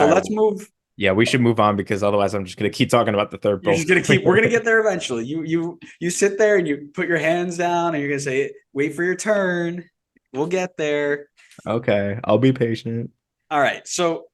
So let's move. Yeah, we should move on because otherwise I'm just gonna keep talking about the third You're bowl. just gonna keep. We're gonna get there eventually. You sit there and you put your hands down and you're gonna say, "Wait for your turn. We'll get there." Okay, I'll be patient. All right. So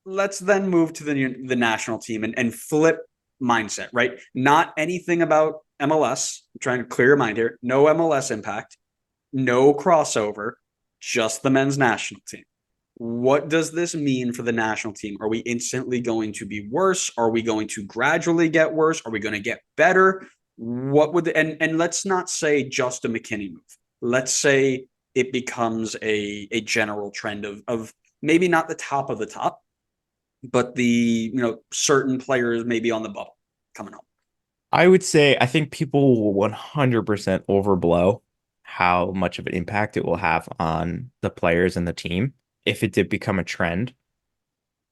let's then move to the national team and flip mindset. Right. Not anything about MLS. I'm trying to clear your mind here. No MLS impact. No crossover. Just the men's national team. What does this mean for the national team? Are we instantly going to be worse? Are we going to gradually get worse? Are we going to get better? What would and let's not say just a McKinney move. Let's say it becomes a general trend of maybe not the top of the top, but the certain players maybe on the bubble coming home. I would say I think people will 100% overblow how much of an impact it will have on the players and the team if it did become a trend.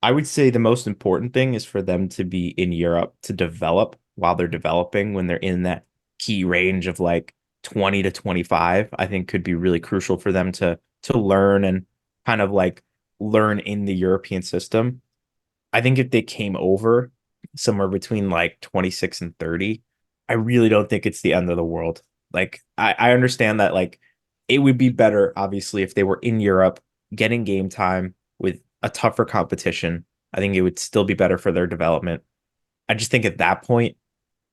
I would say the most important thing is for them to be in Europe to develop while they're developing when they're in that key range of like 20 to 25. I think could be really crucial for them to learn and kind of like learn in the European system. I think if they came over somewhere between like 26 and 30, I really don't think it's the end of the world. Like I understand that like it would be better, obviously, if they were in Europe getting game time with a tougher competition. I think it would still be better for their development. I just think at that point,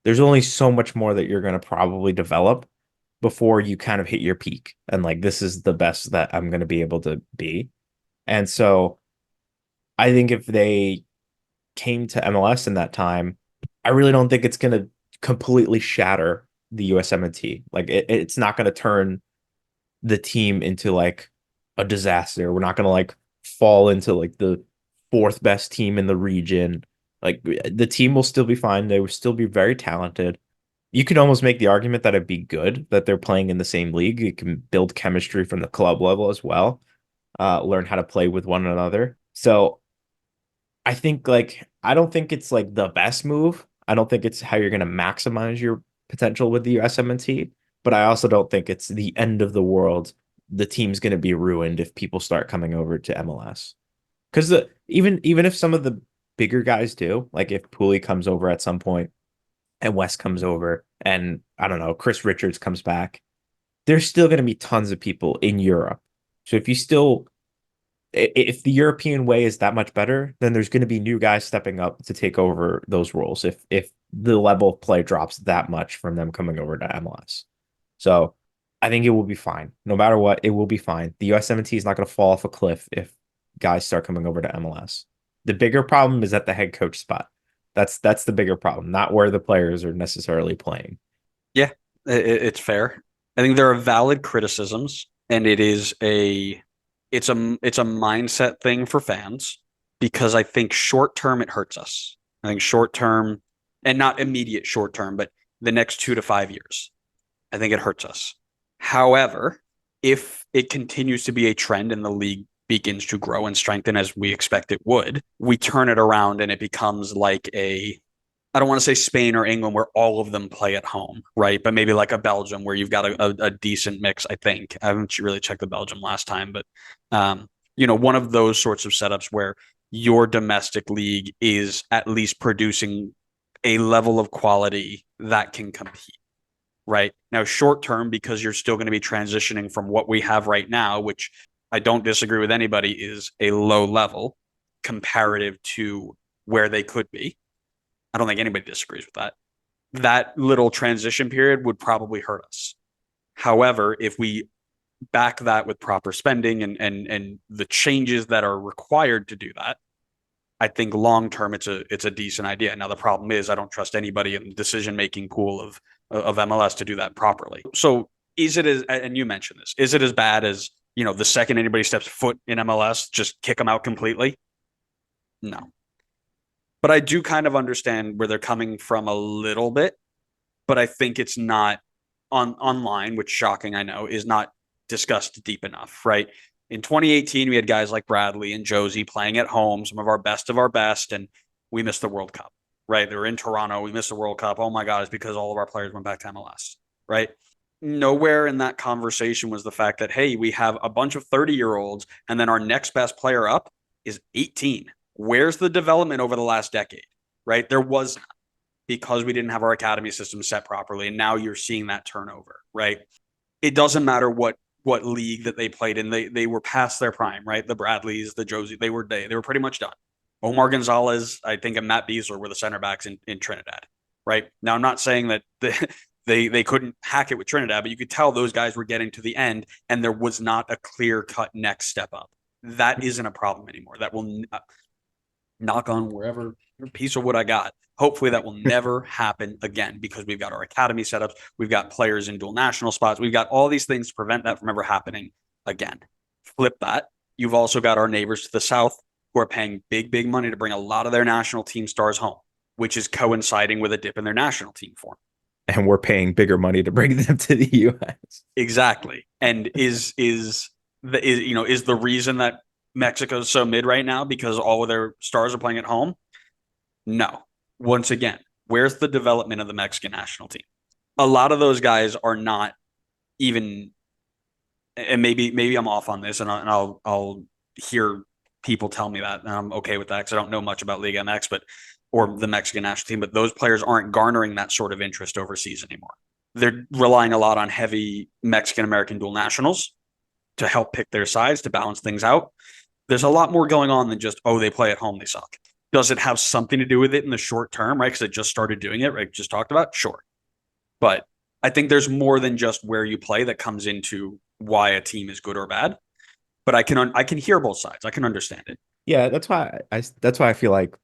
there's only so much more that you're going to probably develop before you kind of hit your peak. And like, this is the best that I'm going to be able to be. And so I think if they came to MLS in that time, I really don't think it's going to completely shatter the USMNT. Like it's not going to turn the team into like a disaster. We're not going to like fall into like the fourth best team in the region. Like the team will still be fine. They will still be very talented. You could almost make the argument that it'd be good that they're playing in the same league. You can build chemistry from the club level as well, learn how to play with one another. So I think like I don't think it's like the best move. I don't think it's how you're going to maximize your potential with the USMNT, but I also don't think it's the end of the world. The team's going to be ruined if people start coming over to MLS. Because even if some of the bigger guys do, like if Pooley comes over at some point and West comes over and I don't know, Chris Richards comes back, there's still going to be tons of people in Europe. So if the European way is that much better, then there's going to be new guys stepping up to take over those roles if the level of play drops that much from them coming over to MLS. So I think it will be fine. No matter what, it will be fine. The USMNT is not going to fall off a cliff if guys start coming over to MLS. The bigger problem is at the head coach spot. That's the bigger problem, not where the players are necessarily playing. Yeah, it's fair. I think there are valid criticisms, and it's a mindset thing for fans because I think short term it hurts us. I think short term, and not immediate short term, but the next 2 to 5 years, I think it hurts us. However, if it continues to be a trend and the league begins to grow and strengthen as we expect it would, we turn it around and it becomes like I don't want to say Spain or England where all of them play at home, right? But maybe like a Belgium where you've got a decent mix, I think. I haven't really checked the Belgium last time, but one of those sorts of setups where your domestic league is at least producing a level of quality that can compete, right? Now, short term, because you're still going to be transitioning from what we have right now, which I don't disagree with anybody, is a low level comparative to where they could be. I don't think anybody disagrees with that. That little transition period would probably hurt us. However, if we back that with proper spending and the changes that are required to do that, I think long term it's a decent idea. Now the problem is I don't trust anybody in the decision making pool of MLS to do that properly. So is it as and you mentioned this, is it as bad as the second anybody steps foot in MLS, just kick them out completely? No. But I do kind of understand where they're coming from a little bit, but I think it's not online, which shocking I know, is not discussed deep enough, right? In 2018, we had guys like Bradley and Josie playing at home, some of our best, and we missed the World Cup, right? They were in Toronto, we missed the World Cup. Oh my God, it's because all of our players went back to MLS, right? Nowhere in that conversation was the fact that, hey, we have a bunch of 30-year-olds, and then our next best player up is 18 Where's the development over the last decade? Right? There was because we didn't have our academy system set properly. And now you're seeing that turnover, right? It doesn't matter what league that they played in. They were past their prime, right? The Bradleys, the Josie, they were pretty much done. Omar Gonzalez, I think, and Matt Beasler were the center backs in Trinidad, right? Now I'm not saying that they couldn't hack it with Trinidad, but you could tell those guys were getting to the end, and there was not a clear cut next step up. That isn't a problem anymore. That will knock on wherever piece of wood I got. Hopefully that will never happen again because we've got our academy setups, we've got players in dual national spots, we've got all these things to prevent that from ever happening again. Flip that. You've also got our neighbors to the south who are paying big money to bring a lot of their national team stars home, which is coinciding with a dip in their national team form. And we're paying bigger money to bring them to the US. Exactly. And is the reason that Mexico's so mid right now because all of their stars are playing at home? No. Once again, where's the development of the Mexican national team? A lot of those guys are not even, and maybe I'm off on this, and I'll hear people tell me that, and I'm okay with that because I don't know much about Liga MX, or the Mexican national team, but those players aren't garnering that sort of interest overseas anymore. They're relying a lot on heavy Mexican American dual nationals to help pick their sides to balance things out. There's a lot more going on than just, oh, they play at home, they suck. Does it have something to do with it in the short term, right? Because it just started doing it, right? Just talked about, sure. But I think there's more than just where you play that comes into why a team is good or bad. But I can hear both sides. I can understand it. Yeah, that's why I feel like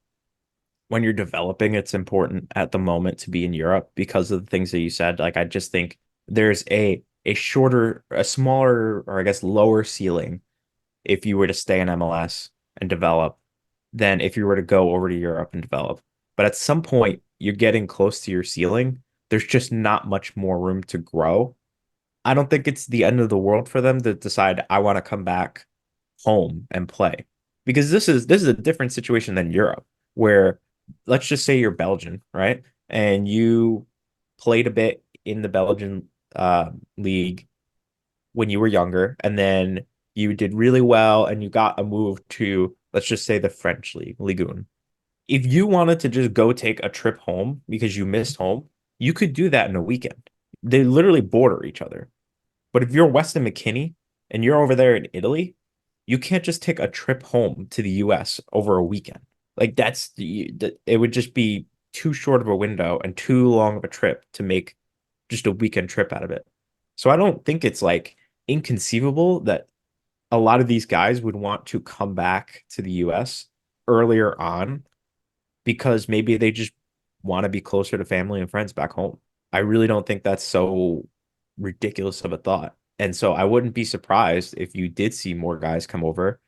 when you're developing, it's important at the moment to be in Europe because of the things that you said. Like I just think there's a smaller, or I guess lower ceiling if you were to stay in MLS and develop than if you were to go over to Europe and develop. But at some point, you're getting close to your ceiling. There's just not much more room to grow. I don't think it's the end of the world for them to decide I want to come back home and play. Because this is a different situation than Europe, where let's just say you're Belgian, right? And you played a bit in the Belgian league when you were younger, and then you did really well and you got a move to, let's just say, the French league, Ligue 1. If you wanted to just go take a trip home because you missed home, you could do that in a weekend. They literally border each other. But if you're Weston McKennie and you're over there in Italy, you can't just take a trip home to the US over a weekend. Like it would just be too short of a window and too long of a trip to make just a weekend trip out of it. So I don't think it's like inconceivable that a lot of these guys would want to come back to the US earlier on because maybe they just want to be closer to family and friends back home. I really don't think that's so ridiculous of a thought. And so I wouldn't be surprised if you did see more guys come over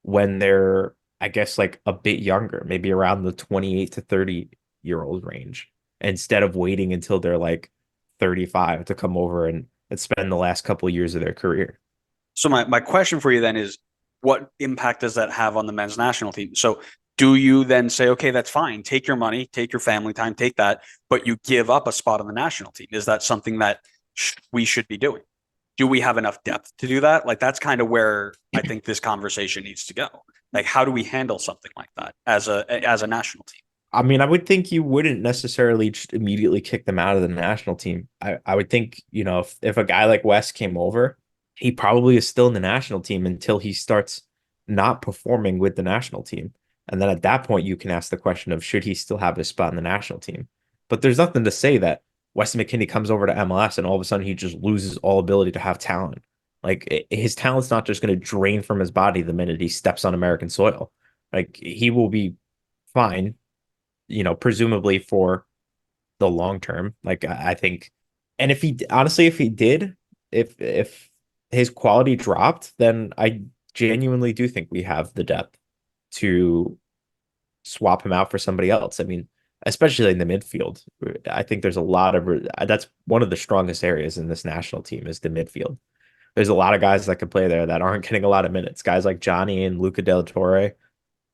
when they're, I guess, like a bit younger, maybe around the 28 to 30-year-old range, instead of waiting until they're like 35 to come over and spend the last couple of years of their career. So my question for you then is, what impact does that have on the men's national team? So do you then say, okay, that's fine, take your money, take your family time, take that, but you give up a spot on the national team? Is that something that we should be doing? Do we have enough depth to do that? Like, that's kind of where I think this conversation needs to go. Like, how do we handle something like that as a national team? I mean, I would think you wouldn't necessarily just immediately kick them out of the national team. I would think, if a guy like West came over, he probably is still in the national team until he starts not performing with the national team. And then at that point, you can ask the question of should he still have his spot in the national team? But there's nothing to say that Weston McKennie comes over to MLS and all of a sudden he just loses all ability to have talent. Like his talent's not just going to drain from his body the minute he steps on American soil. Like he will be fine, presumably for the long term. Like I think, and if he did, if his quality dropped, then I genuinely do think we have the depth to swap him out for somebody else. I mean, especially in the midfield, I think there's a lot of that's one of the strongest areas in this national team is the midfield. There's a lot of guys that can play there that aren't getting a lot of minutes. Guys like Johnny and Luca Del Torre.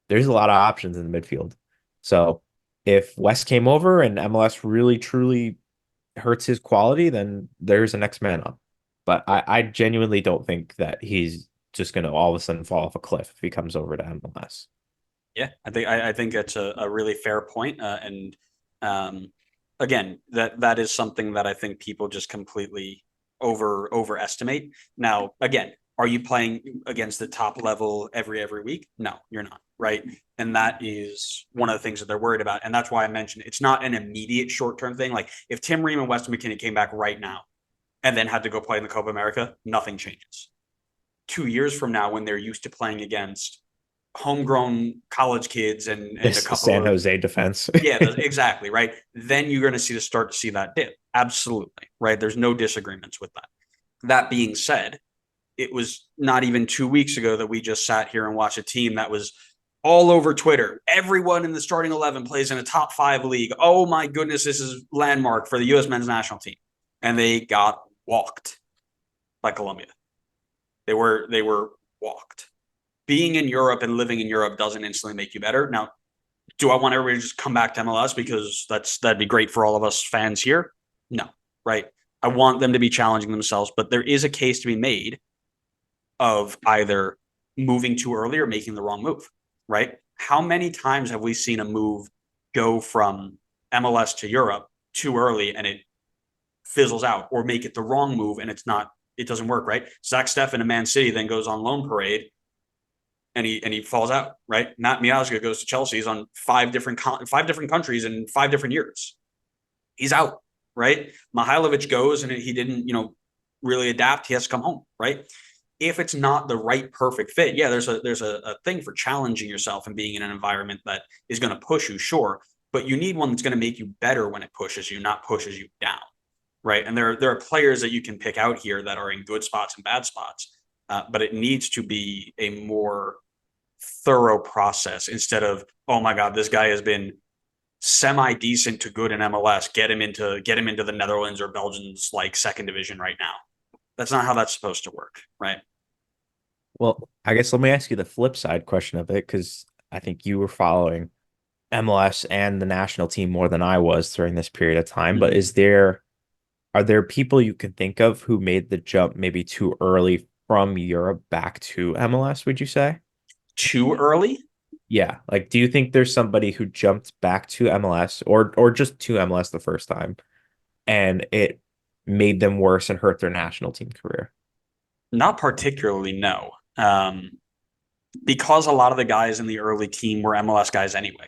There's a lot of options in the midfield. So if West came over and MLS really truly hurts his quality, then there's a next man up. But I genuinely don't think that he's just going to all of a sudden fall off a cliff if he comes over to MLS. Yeah, I think that's a really fair point. And um, again, that is something that I think people just completely overestimate. Now, again, are you playing against the top level every week? No, you're not, right? And that is one of the things that they're worried about. And that's why I mentioned it's not an immediate short term thing. Like if Tim Ream and Weston McKennie came back right now and then had to go play in the Copa America, nothing changes. 2 years from now, when they're used to playing against homegrown college kids and a This couple San of Jose defense. yeah, exactly, right, then you're going to start to see that dip. Absolutely, right. There's no disagreements with that. That being said, it was not even 2 weeks ago that we just sat here and watched a team that was all over Twitter. Everyone in the starting 11 plays in a top 5 league. Oh my goodness, this is landmark for the U.S. men's national team, and they got walked by Colombia. They were walked. Being in Europe and living in Europe doesn't instantly make you better. Now, do I want everybody to just come back to MLS because that'd be great for all of us fans here? No, right? I want them to be challenging themselves, but there is a case to be made of either moving too early or making the wrong move, right? How many times have we seen a move go from MLS to Europe too early and it fizzles out, or make it the wrong move and it doesn't work, right? Zach Steffen in Man City then goes on loan parade and he falls out, right? Matt Miazga goes to Chelsea. He's on five different countries in 5 different years. He's out, right? Mihailovic goes and he didn't, really adapt. He has to come home, right? If it's not the right perfect fit, yeah, there's a thing for challenging yourself and being in an environment that is going to push you, sure, but you need one that's going to make you better when it pushes you, not pushes you down, right? And there are players that you can pick out here that are in good spots and bad spots, but it needs to be a more thorough process instead of, oh my god, this guy has been semi decent to good in MLS. Get him into the Netherlands or Belgium's like second division right now. That's not how that's supposed to work, right? Well, I guess let me ask you the flip side question of it, because I think you were following MLS and the national team more than I was during this period of time. But Mm-hmm. are there people you can think of who made the jump maybe too early from Europe back to MLS, would you say? Too early? Yeah. Like, do you think there's somebody who jumped back to MLS or just to MLS the first time and it made them worse and hurt their national team career? Not particularly, no. Because a lot of the guys in the early team were MLS guys anyway,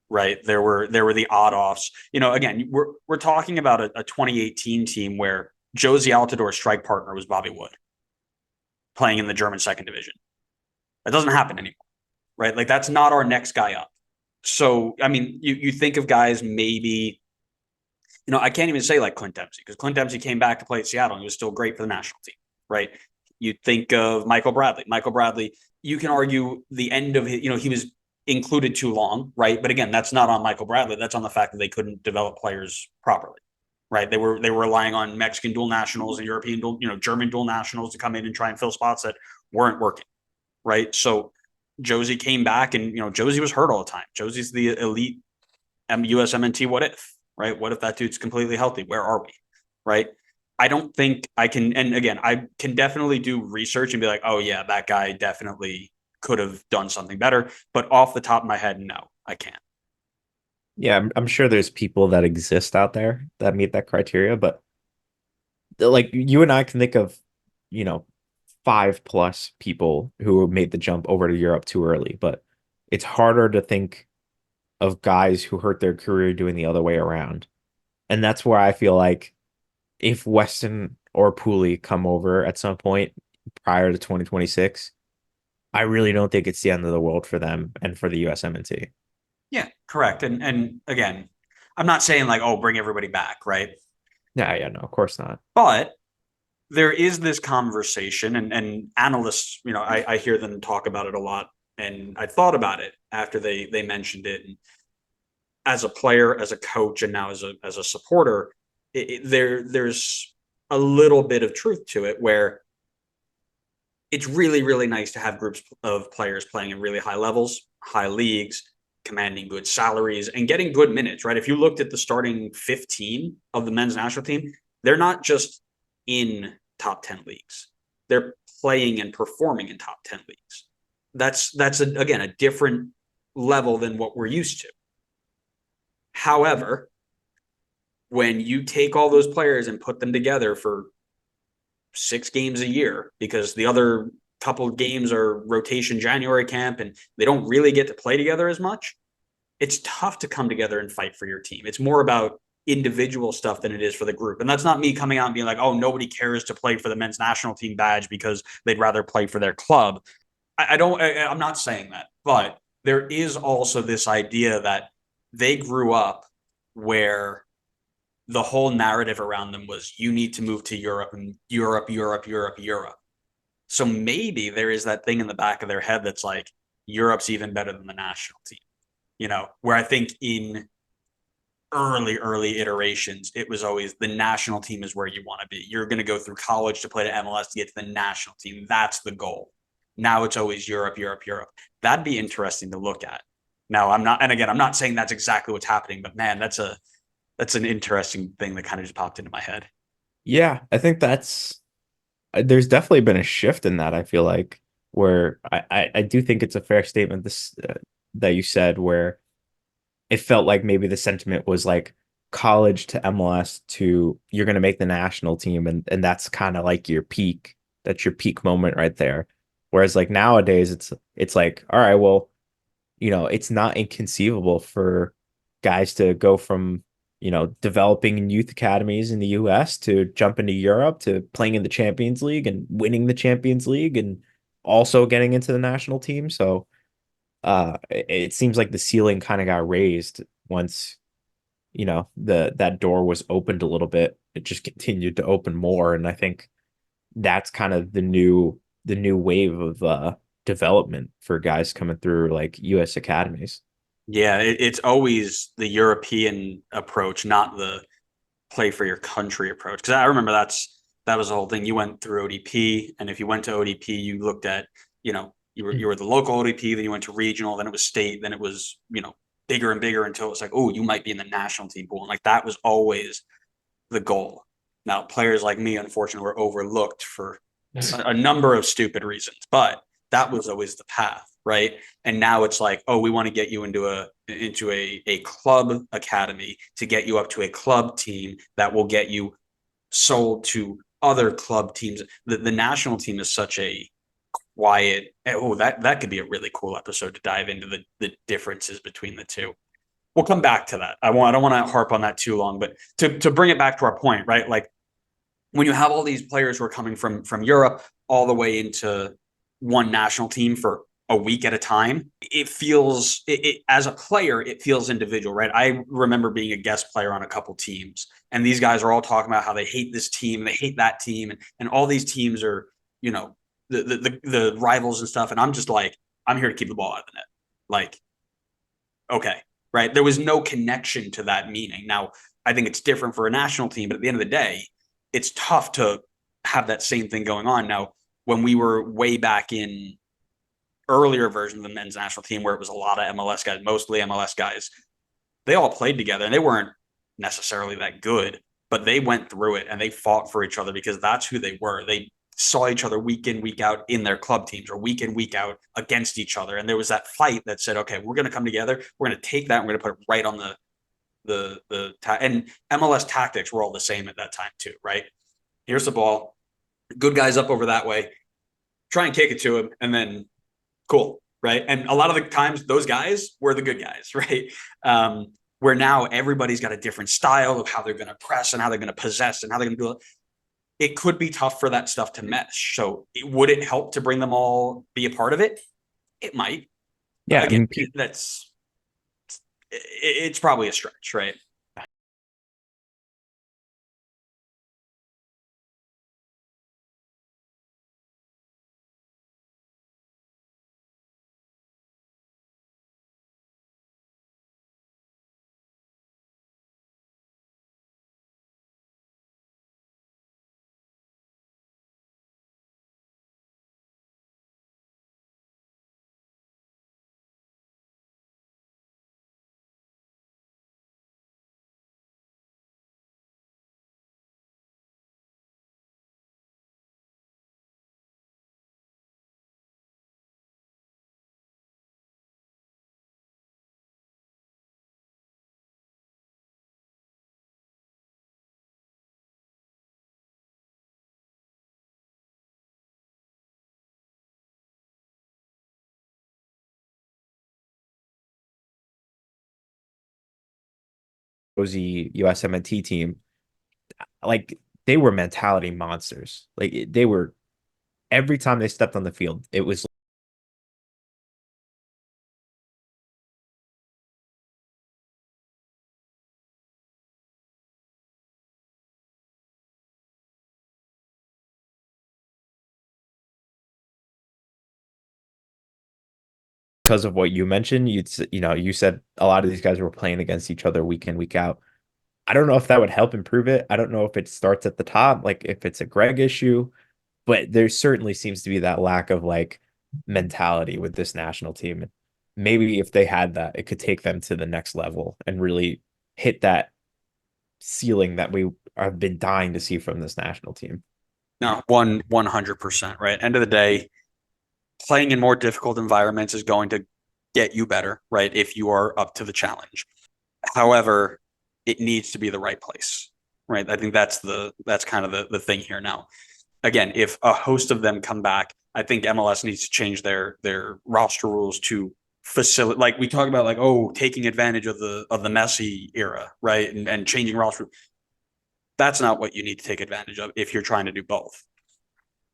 right? There were the odd offs. Again, we're talking about a 2018 team where Josie Altidore's strike partner was Bobby Wood playing in the German second division. That doesn't happen anymore, right? Like that's not our next guy up. So I mean, you think of guys maybe, I can't even say like Clint Dempsey because Clint Dempsey came back to play at Seattle and he was still great for the national team, right? You think of Michael Bradley. Michael Bradley, you can argue the end of his, he was included too long, right? But again, that's not on Michael Bradley. That's on the fact that they couldn't develop players properly, right? They were relying on Mexican dual nationals and European dual, German dual nationals to come in and try and fill spots that weren't working, right? So Josie came back and, Josie was hurt all the time. Josie's the elite USMNT what if, right? What if that dude's completely healthy? Where are we, right? I don't think I can, and again, I can definitely do research and be like, oh yeah, that guy definitely could have done something better. But off the top of my head, no, I can't. Yeah, I'm sure there's people that exist out there that meet that criteria, but like you and I can think of, you know, 5+ people who made the jump over to Europe too early, but it's harder to think of guys who hurt their career doing the other way around. And that's where I feel like if Weston or Pooley come over at some point prior to 2026, I really don't think it's the end of the world for them and for the USMNT. Yeah, correct. And again, I'm not saying like, oh, bring everybody back, right? Yeah, yeah, no, of course not. But there is this conversation, and analysts, I hear them talk about it a lot. And I thought about it after they mentioned it. And as a player, as a coach, and now as a supporter, there's a little bit of truth to it where it's really, really nice to have groups of players playing in really high levels, high leagues, commanding good salaries, and getting good minutes, right? If you looked at the starting 15 of the men's national team, they're not just in top 10 leagues. They're playing and performing in top 10 leagues. That's again, a different level than what we're used to. However, when you take all those players and put them together for 6 games a year, because the other couple of games are rotation January camp and they don't really get to play together as much, it's tough to come together and fight for your team. It's more about individual stuff than it is for the group. And that's not me coming out and being like, oh, nobody cares to play for the men's national team badge because they'd rather play for their club. I'm not saying that, but there is also this idea that they grew up where the whole narrative around them was you need to move to Europe and Europe, Europe, Europe, Europe. So maybe there is that thing in the back of their head that's like, Europe's even better than the national team, where I think in early iterations, it was always the national team is where you want to be. You're going to go through college to play to MLS to get to the national team. That's the goal. Now it's always Europe, Europe, Europe. That'd be interesting to look at. Now I'm not, and again, I'm not saying that's exactly what's happening, but man, that's an interesting thing that kind of just popped into my head. Yeah, I think there's definitely been a shift in that. I feel like where I do think it's a fair statement that you said where it felt like maybe the sentiment was like college to MLS to you're going to make the national team and that's kind of like your peak. That's your peak moment right there. Whereas like nowadays it's like all right, well, it's not inconceivable for guys to go from, developing in youth academies in the US to jump into Europe to playing in the Champions League and winning the Champions League and also getting into the national team. So it seems like the ceiling kind of got raised once, that door was opened a little bit. It just continued to open more. And I think that's kind of the new wave of development for guys coming through like US academies. Yeah, it's always the European approach, not the play for your country approach. Because I remember that was the whole thing. You went through ODP, and if you went to ODP, you looked at, you were the local ODP, then you went to regional, then it was state, then it was, bigger and bigger until it's like, oh, you might be in the national team pool. And like that was always the goal. Now, players like me, unfortunately, were overlooked for a number of stupid reasons, but that was always the path, right? And now it's like, oh, we want to get you into a club academy to get you up to a club team that will get you sold to other club teams. The national team is such a quiet. Oh, that could be a really cool episode to dive into the differences between the two. We'll come back to that. I don't want to harp on that too long, but to bring it back to our point, right? Like when you have all these players who are coming from Europe all the way into one national team for a week at a time, it feels as a player, it feels individual, right? I remember being a guest player on a couple teams, and these guys are all talking about how they hate this team, they hate that team, and all these teams are, the rivals and stuff. And I'm just like, I'm here to keep the ball out of the net. Like, okay, right? There was no connection to that meaning. Now, I think it's different for a national team, but at the end of the day, it's tough to have that same thing going on. Now, when we were way back in earlier version of the men's national team, where it was a lot of MLS guys, mostly MLS guys, they all played together and they weren't necessarily that good, but they went through it and they fought for each other because that's who they were. They saw each other week in, week out in their club teams or week in, week out against each other. And there was that fight that said, okay, we're going to come together. We're going to take that. And we're going to put it right on and MLS tactics were all the same at that time too, right? Here's the ball. Good guys up over that way. Try and kick it to him, and then cool, right? And a lot of the times, those guys were the good guys, right? Where now everybody's got a different style of how they're going to press and how they're going to possess and how they're going to do it. It could be tough for that stuff to mesh. So, would it help to bring them all be a part of it? It might. Yeah, I Again, mean, it's probably a stretch, right? Cozy USMNT team, like they were mentality monsters. Like they were every time they stepped on the field, it was because of what you mentioned. You said a lot of these guys were playing against each other week in, week out. I don't know if that would help improve it. I don't know if it starts at the top, like if it's a Greg issue, but there certainly seems to be that lack of like mentality with this national team. Maybe if they had that, it could take them to the next level and really hit that ceiling that we have been dying to see from this national team. No, 100%, right? End of the day, playing in more difficult environments is going to get you better, right? If you are up to the challenge. However, it needs to be the right place, right? I think that's kind of the thing here now. Again, if a host of them come back, I think MLS needs to change their roster rules to facilitate, like we talk about, like, oh, taking advantage of the Messi era, right? And changing roster. That's not what you need to take advantage of if you're trying to do both.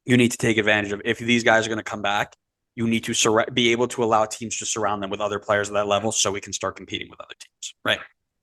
You need to take advantage of, if these guys are going to come back, you need to be able to allow teams to surround them with other players at that level so we can start competing with other teams, right?